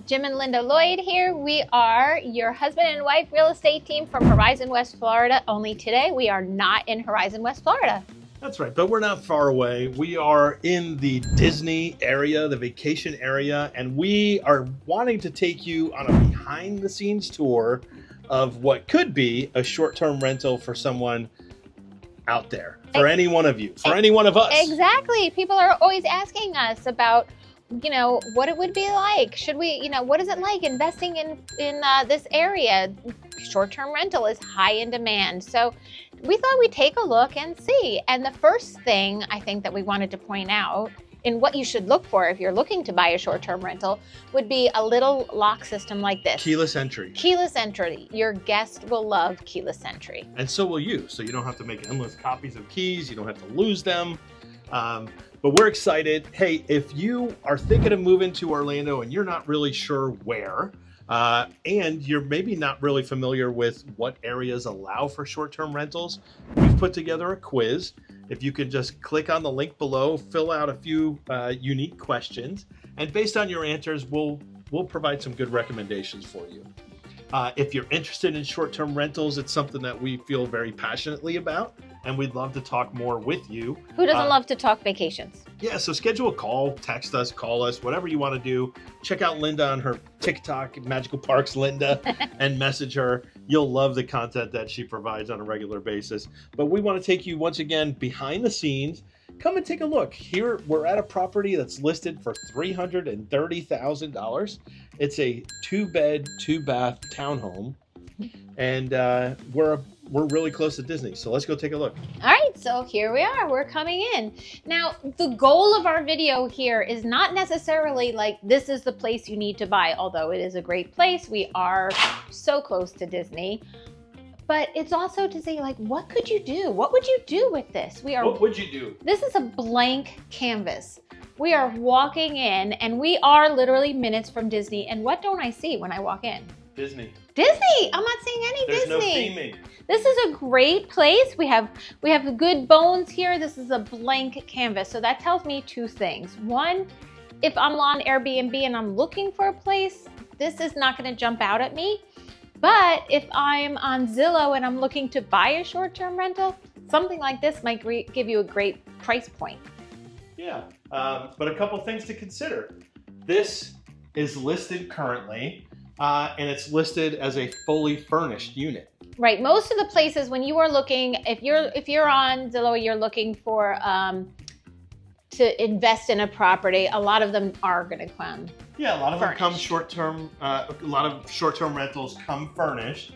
Jim and Linda Lloyd here. We are your husband and wife real estate team from Horizon, West Florida. Only today we are not in Horizon, West Florida. That's right, but we're not far away. We are in the Disney area, the vacation area, and we are wanting to take you on a behind the scenes tour of what could be a short-term rental for someone out there, for any one of you, for any one of us. Exactly. People are always asking us about, what it would be like. Should we, what is it like investing in this area? Short-term rental is high in demand. So we thought we'd take a look and see. And the first thing I think that we wanted to point out in what you should look for if you're looking to buy a short-term rental would be a little lock system like this. Keyless entry. Keyless entry. Your guest will love keyless entry. And so will you. So you don't have to make endless copies of keys. You don't have to lose them. But we're excited. Hey, if you are thinking of moving to Orlando and you're not really sure where, and you're maybe not really familiar with what areas allow for short-term rentals, we've put together a quiz. If you could just click on the link below, fill out a few unique questions, and based on your answers, we'll provide some good recommendations for you. If you're interested in short-term rentals, it's something that we feel very passionately about, and we'd love to talk more with you. Who doesn't love to talk vacations? Yeah, so schedule a call, text us, call us, whatever you want to do. Check out Linda on her TikTok, Magical Parks Linda, and message her. You'll love the content that she provides on a regular basis. But we want to take you once again behind the scenes. Come and take a look. Here we're at a property that's listed for $330,000. It's a 2-bed, 2-bath townhome, and we're really close to Disney. So let's go take a look. All right, so here we are. We're coming in. Now, the goal of our video here is not necessarily like this is the place you need to buy, although it is a great place. We are so close to Disney. But it's also to say, like, what could you do? What would you do with this? What would you do? This is a blank canvas. We are walking in, and we are literally minutes from Disney. And what don't I see when I walk in? Disney. Disney! I'm not seeing any There's Disney. no theming. This is a great place. We have good bones here. This is a blank canvas. So that tells me two things. One, if I'm on Airbnb and I'm looking for a place, this is not going to jump out at me. But if I'm on Zillow and I'm looking to buy a short-term rental, something like this might give you a great price point. Yeah, but a couple things to consider. This is listed currently, and it's listed as a fully furnished unit. Right. Most of the places when you are looking, if you're on Zillow, you're looking for to invest in a property, a lot of them are going to come. Yeah, a lot of furnished. them come short-term. A lot of short-term rentals come furnished.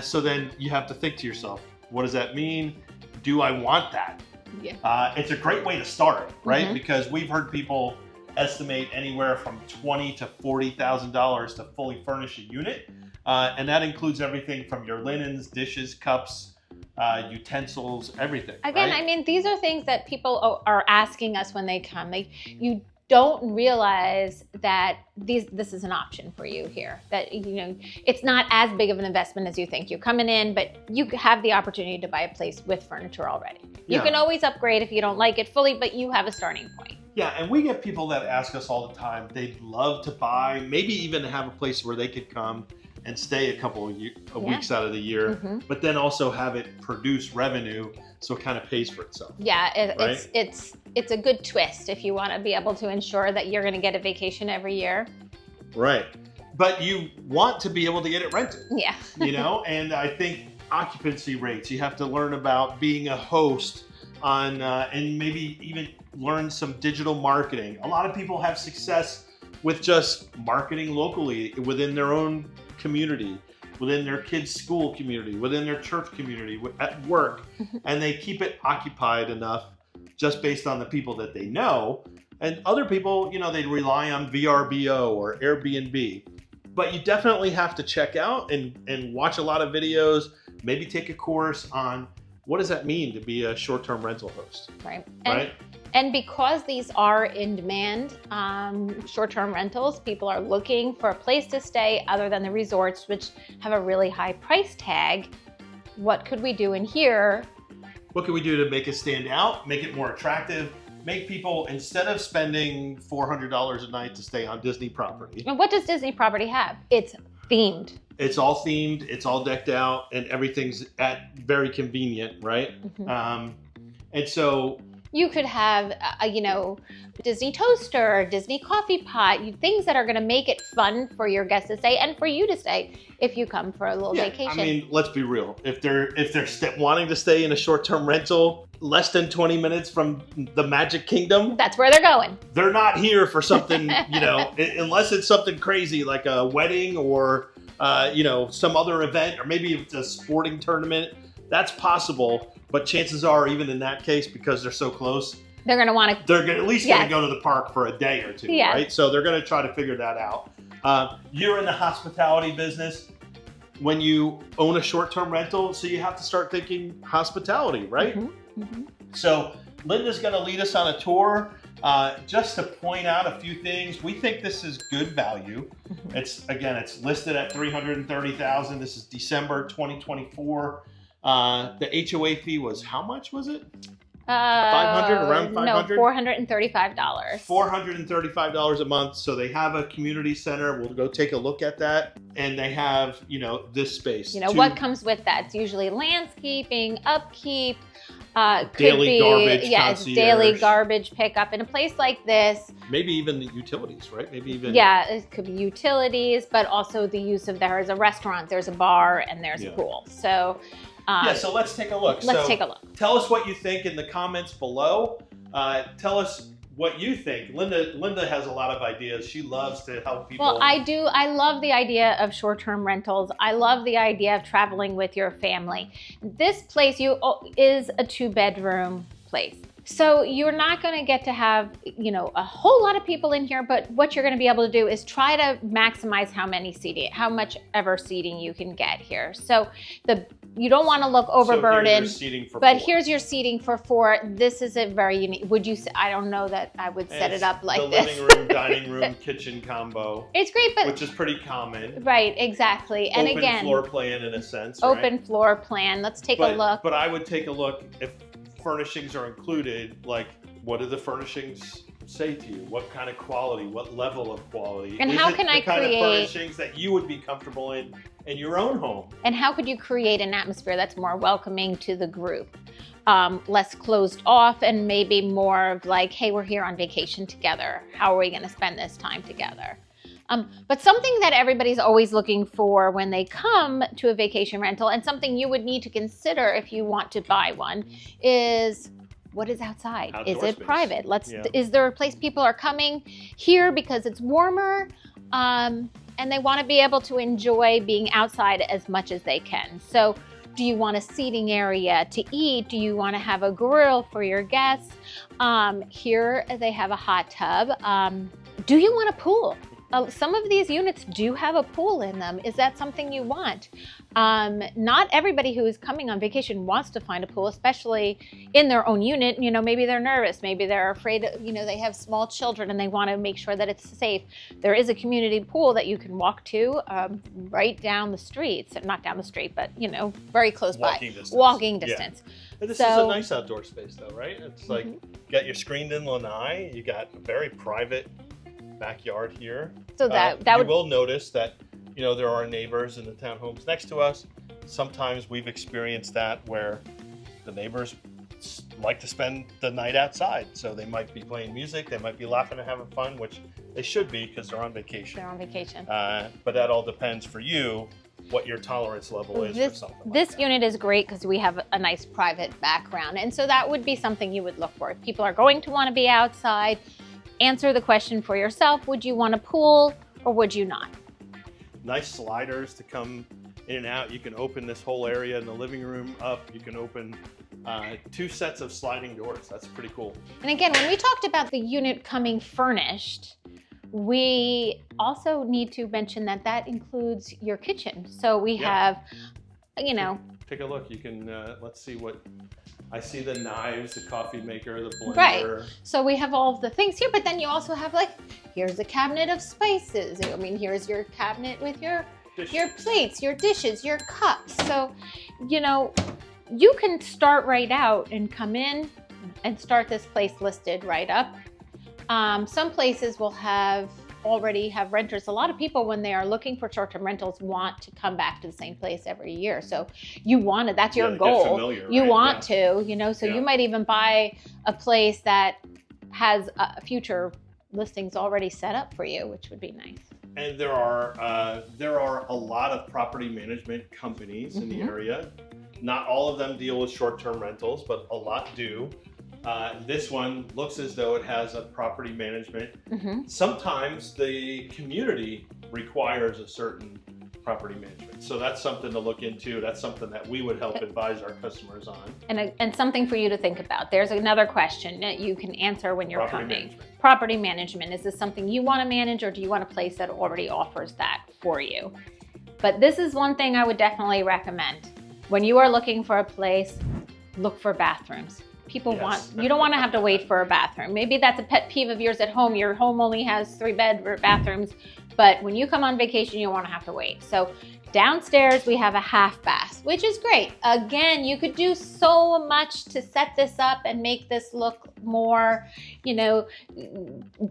So then you have to think to yourself, what does that mean? Do I want that? Yeah. It's a great way to start, right? Mm-hmm. Because we've heard people estimate anywhere from $20,000 to $40,000 to fully furnish a unit, and that includes everything from your linens, dishes, cups, utensils, everything. Again, right? I mean, these are things that people are asking us when they come. Like, you don't realize that this is an option for you here. That it's not as big of an investment as you think. You're coming in, but you have the opportunity to buy a place with furniture already. You can always upgrade if you don't like it fully, but you have a starting point. Yeah, and we get people that ask us all the time. They'd love to buy, maybe even have a place where they could come and stay a couple of weeks out of the year, but then also have it produce revenue, so it kind of pays for itself. Yeah, right? it's a good twist if you want to be able to ensure that you're going to get a vacation every year. Right, but you want to be able to get it rented. Yeah. And I think occupancy rates, you have to learn about being a host on, and maybe even learn some digital marketing. A lot of people have success with just marketing locally within their own community, within their kids' school community, within their church community, at work, and they keep it occupied enough just based on the people that they know. And other people, they rely on VRBO or Airbnb. But you definitely have to check out and watch a lot of videos, maybe take a course on what does that mean to be a short-term rental host. Right. Right. And because these are in demand, short-term rentals, people are looking for a place to stay other than the resorts, which have a really high price tag. What could we do in here? What can we do to make it stand out, make it more attractive, make people, instead of spending $400 a night to stay on Disney property. And what does Disney property have? It's themed. It's all themed, it's all decked out, and everything's very convenient, right? And so you could have, Disney toaster, Disney coffee pot, things that are going to make it fun for your guests to stay and for you to stay if you come for a little vacation. I mean, let's be real. If they're wanting to stay in a short-term rental less than 20 minutes from the Magic Kingdom, that's where they're going. They're not here for something, unless it's something crazy like a wedding or some other event, or maybe it's a sporting tournament. That's possible. But chances are, even in that case, because they're so close, they're going to want to. They're at least going to go to the park for a day or two, right? So they're going to try to figure that out. You're in the hospitality business. When you own a short-term rental, so you have to start thinking hospitality, right? So Linda's going to lead us on a tour. Just to point out a few things, we think this is good value. It's listed at $330,000. This is December 2024. The HOA fee was, how much was it? 500, around 500? No, $435. $435 a month. So they have a community center. We'll go take a look at that. And they have, this space. What comes with that? It's usually landscaping, upkeep, daily garbage, concierge. Daily garbage pickup. In a place like this, maybe even the utilities, right? Maybe even it could be utilities, but also the use of, there is a restaurant, there's a bar, and there's a pool. So so let's take a look. Take a look. Tell us what you think in the comments below. Tell us what you think. Linda has a lot of ideas. She loves to help people. Well, I do. I love the idea of short-term rentals. I love the idea of traveling with your family. This place is a 2-bedroom place. So you're not going to get to have, a whole lot of people in here, but what you're going to be able to do is try to maximize how much ever seating you can get here. So you don't want to look overburdened, here's your seating for 4. This is a very unique, I don't know that I would set it up like this. The living room, dining room, kitchen combo. It's great, which is pretty common. Right, exactly. And open floor plan in a sense, open floor plan. Let's take a look. But I would take a look if furnishings are included, like what do the furnishings say to you? What kind of quality? What level of quality? And how can I create kind of furnishings that you would be comfortable in your own home? And how could you create an atmosphere that's more welcoming to the group? Less closed off, and maybe more of like, hey, we're here on vacation together. How are we going to spend this time together? But something that everybody's always looking for when they come to a vacation rental, and something you would need to consider if you want to buy one, is what is outside? Is it private? Is there a place people are coming here because it's warmer, and they want to be able to enjoy being outside as much as they can? So do you want a seating area to eat? Do you want to have a grill for your guests? Here they have a hot tub. Do you want a pool? Some of these units do have a pool in them. Is that something you want? Not everybody who is coming on vacation wants to find a pool, especially in their own unit. Maybe they're nervous. Maybe they're afraid, they have small children and they want to make sure that it's safe. There is a community pool that you can walk to right down the street. So not down the street, but, very close by. Walking distance. Yeah. This is a nice outdoor space though, right? It's like, you got your screened-in lanai. You got a very private backyard here. So you will notice that there are neighbors in the townhomes next to us. Sometimes we've experienced that where the neighbors like to spend the night outside, so they might be playing music, they might be laughing and having fun, which they should be because they're on vacation. But that all depends for you what your tolerance level is for something like this that. Unit is great because we have a nice private background, and so that would be something you would look for. If people are going to want to be outside, answer the question for yourself. Would you want a pool or would you not? Nice sliders to come in and out. You can open this whole area in the living room up. You can open 2 sets of sliding doors. That's pretty cool. And again, when we talked about the unit coming furnished, we also need to mention that includes your kitchen. So we have, Take a look. You can, let's see what... I see the knives, the coffee maker, the blender. Right. So we have all of the things here, but then you also have here's a cabinet of spices. Here's your cabinet with your plates, your dishes, your cups. So, you can start right out and come in and start this place listed right up. Some places will already have renters. A lot of people, when they are looking for short-term rentals, want to come back to the same place every year. So you want it, that's your goal. Familiar, you right? want to, you know, so you might even buy a place that has future listings already set up for you, which would be nice. And there are a lot of property management companies in the area. Not all of them deal with short-term rentals, but a lot do. This one looks as though it has a property management. Sometimes the community requires a certain property management. So that's something to look into. That's something that we would help advise our customers on. And something for you to think about. There's another question that you can answer when you're Property coming. management. Property management. Is this something you want to manage, or do you want a place that already offers that for you? But this is one thing I would definitely recommend. When you are looking for a place, look for bathrooms. People you don't want to have to wait for a bathroom. Maybe that's a pet peeve of yours at home. Your home only has 3 bathrooms, but when you come on vacation, you don't want to have to wait. So downstairs, we have a half bath, which is great. Again, you could do so much to set this up and make this look more, you know,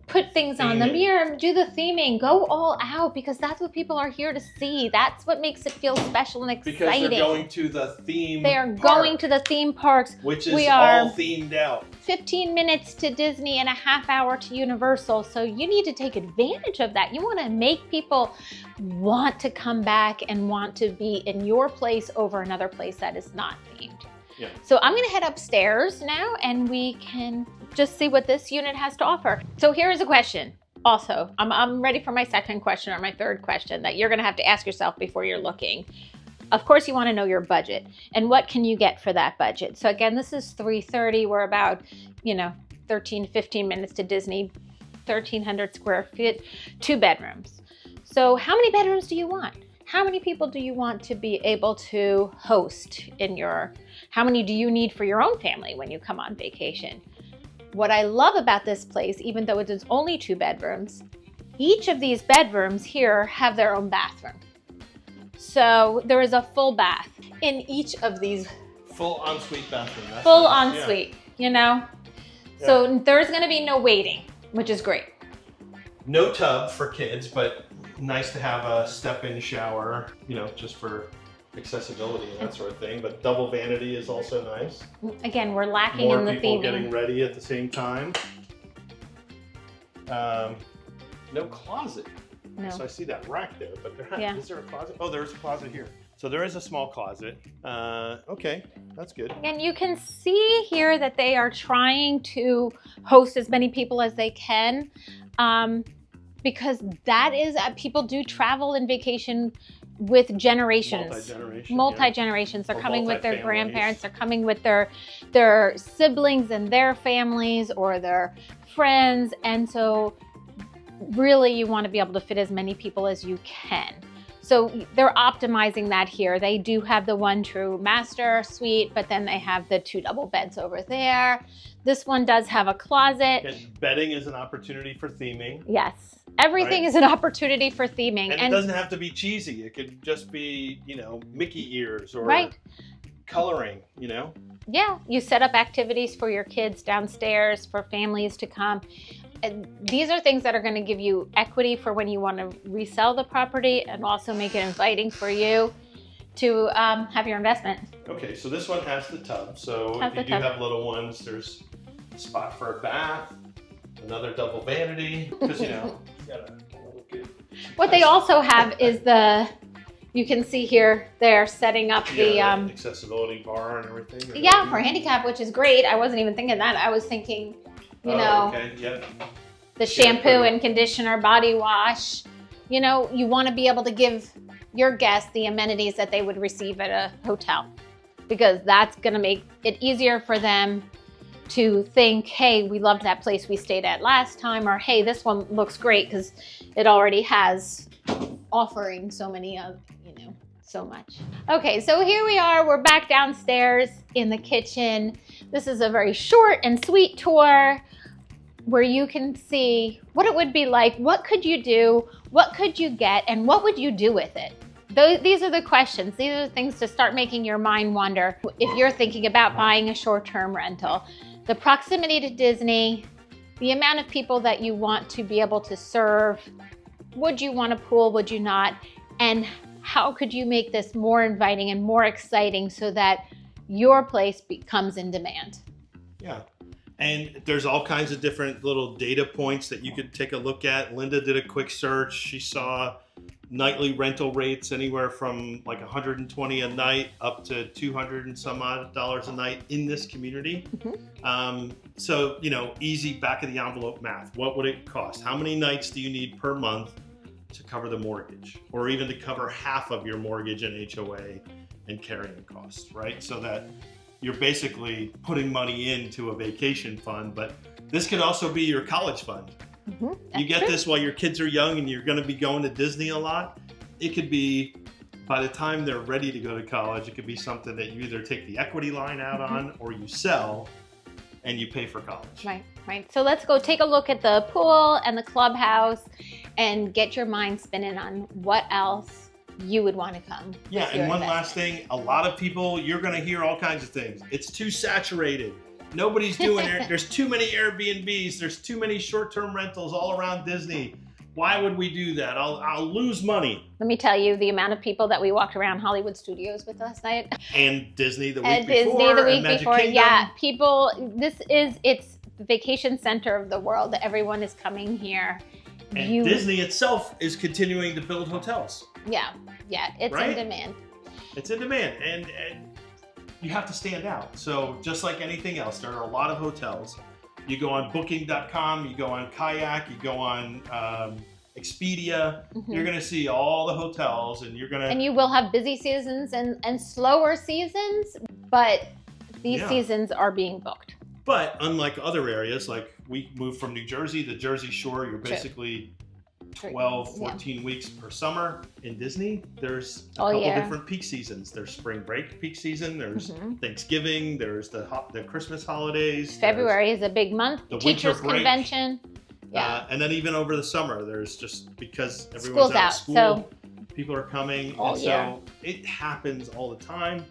put things on the mirror, do the theming, go all out, because that's what people are here to see. That's what makes it feel special and exciting. Because they're going to the theme going to the theme parks. Which is all themed out. 15 minutes to Disney and a half hour to Universal. So you need to take advantage of that. You want to make people want to come back and want to be in your place over another place that is not themed. Yeah. So I'm going to head upstairs now and we can just see what this unit has to offer. So here is a question. Also, I'm ready for my second question or my third question that you're going to have to ask yourself before you're looking. Of course, you want to know your budget and what can you get for that budget. So again, this is $330. We're about, 13 to 15 minutes to Disney, 1,300 square feet, 2 bedrooms. So how many bedrooms do you want? How many people do you want to be able to host how many do you need for your own family when you come on vacation? What I love about this place, even though it is only 2 bedrooms, each of these bedrooms here have their own bathroom. So there is a full bath in each of these. Full ensuite bathroom. That's full nice. ensuite, So there's going to be no waiting, which is great. No tub for kids, but nice to have a step-in shower, just for accessibility and that sort of thing. But double vanity is also nice. Again, we're lacking in the theming. More people getting ready at the same time. No closet. No. So I see that rack there, but is there a closet? Oh, there's a closet here. So there is a small closet. Okay, that's good. And you can see here that they are trying to host as many people as they can, because people do travel and vacation with generations. Multi-generations. They're coming with their grandparents. They're coming with their siblings and their families or their friends. And so really you want to be able to fit as many people as you can. So they're optimizing that here. They do have the one true master suite, but then they have the 2 double beds over there. This one does have a closet. And bedding is an opportunity for theming. Yes. Everything is an opportunity for theming. And it doesn't have to be cheesy. It could just be, Mickey ears or coloring, Yeah, you set up activities for your kids downstairs for families to come. And these are things that are going to give you equity for when you want to resell the property and also make it inviting for you to have your investment. Okay, so this one has the tub. So if you do have little ones, there's a spot for a bath, another double vanity, because you got a little kid. What they also have is you can see here, they're setting up the accessibility bar and everything. Yeah, for handicap, which is great. I wasn't even thinking that. I was thinking, the shampoo and conditioner, body wash. You want to be able to give your guests the amenities that they would receive at a hotel, because that's going to make it easier for them to think, hey, we loved that place we stayed at last time, or hey, this one looks great because it already has offering so many of, so much. Okay, so here we are. We're back downstairs in the kitchen. This is a very short and sweet tour where you can see what it would be like, what could you do, what could you get, and what would you do with it? These are the questions. These are the things to start making your mind wander if you're thinking about buying a short-term rental. the proximity to Disney, the amount of people that you want to be able to serve. Would you want a pool? Would you not? And how could you make this more inviting and more exciting so that your place becomes in demand? Yeah. And there's all kinds of different little data points that you could take a look at. Linda did a quick search. She saw nightly rental rates anywhere from like 120 a night up to 200 and some odd dollars a night in this community. So, you know, easy back of the envelope math. What would it cost? How many nights do you need per month to cover the mortgage, or even to cover half of your mortgage and HOA and carrying costs, right? So that you're basically putting money into a vacation fund, but this could also be your college fund. You get this while your kids are young and you're going to be going to Disney a lot. It could be, by the time they're ready to go to college, it could be something that you either take the equity line out on or you sell and you pay for college. Right. So let's go take a look at the pool and the clubhouse and get your mind spinning on what else you would want to come. Yeah, and one last thing, a lot of people, you're going to hear all kinds of things. It's too saturated. Nobody's doing it. There's too many Airbnbs. There's too many short-term rentals all around Disney. Why would we do that? I'll lose money. Let me tell you the amount of people that we walked around Hollywood Studios with last night. And Disney the week and before. Disney the week and before. Kingdom. Yeah, people, it's the vacation center of the world. Everyone is coming here. And Disney itself is continuing to build hotels. Yeah, it's right? in demand. It's in demand, and you have to stand out. So just like anything else, there are a lot of hotels. You go on booking.com, you go on Kayak, you go on Expedia, you're gonna see all the hotels, and you will have busy seasons and slower seasons, but these seasons are being booked. But unlike other areas, like we moved from New Jersey to Jersey Shore, you're basically 12, 14 weeks per summer. In Disney, there's a couple different peak seasons. There's spring break peak season, there's Thanksgiving, there's the Christmas holidays. February is a big month, the teachers convention. And then even over the summer, there's just, because everyone's out of school, so people are coming. And so it happens all the time.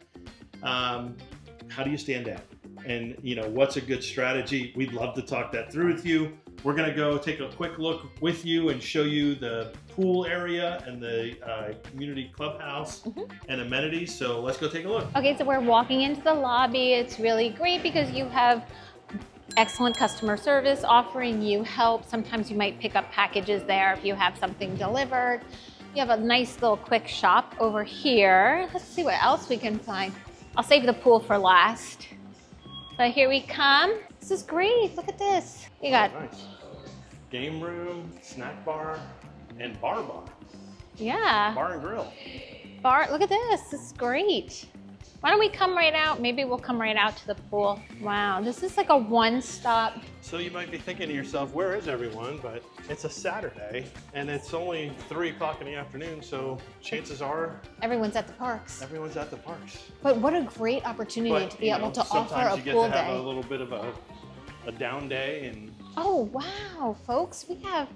How do you stand out? And, you know, what's a good strategy? We'd love to talk that through with you. We're going to go take a quick look with you and show you the pool area and the community clubhouse and amenities. So let's go take a look. Okay, so we're walking into the lobby. It's really great because you have excellent customer service offering you help. Sometimes you might pick up packages there if you have something delivered. You have a nice little quick shop over here. Let's see what else we can find. I'll save the pool for last. So here we come. This is great. Look at this. You got nice game room, snack bar, and bar. Yeah. Bar and grill. Bar. Look at this. This is great. Why don't we come right out? Maybe we'll come right out to the pool. Wow, this is like a one-stop. So you might be thinking to yourself, where is everyone? But it's a Saturday, and it's only 3 o'clock in the afternoon, so chances are everyone's at the parks. Everyone's at the parks. But what a great opportunity to be able to offer a pool day. Sometimes you get to have a little bit of a down day. And oh, wow, folks. We have,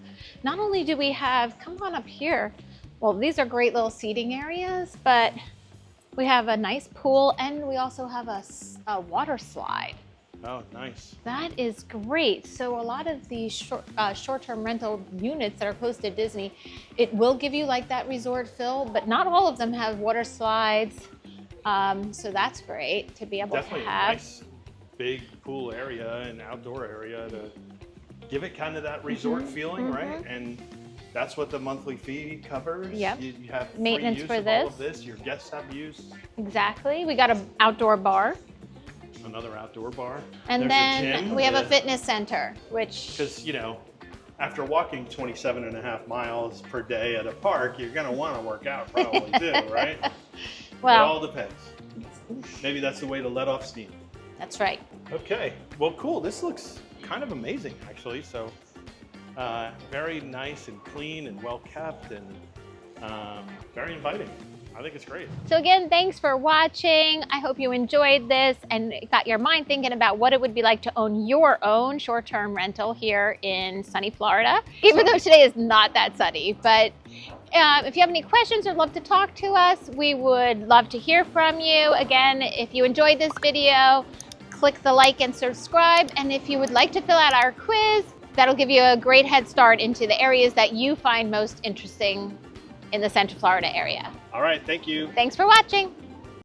not only do we have, come on up here. Well, these are great little seating areas, but we have a nice pool, and we also have a water slide. Oh, nice. That is great. So a lot of the short-term rental units that are close to Disney, it will give you like that resort feel, but not all of them have water slides. So that's great to be able to have. Definitely a nice big pool area and outdoor area to give it kind of that resort feeling, right? And that's what the monthly fee covers. Yep. You have maintenance free use for of this. all of this. Your guests have use. Exactly. We got an outdoor bar. Another outdoor bar. And then we have a fitness center, which... Because, you know, after walking 27.5 miles per day at a park, you're going to want to work out probably too, right? Well, it all depends. Maybe that's the way to let off steam. That's right. Okay. Well, cool. This looks kind of amazing, actually. So very nice and clean and well kept and very inviting. I think it's great. So again, thanks for watching. I hope you enjoyed this and got your mind thinking about what it would be like to own your own short-term rental here in sunny Florida. Even though today is not that sunny, but if you have any questions or love to talk to us, we would love to hear from you. Again, if you enjoyed this video, click the like and subscribe. And if you would like to fill out our quiz, that'll give you a great head start into the areas that you find most interesting in the Central Florida area. All right, thank you. Thanks for watching.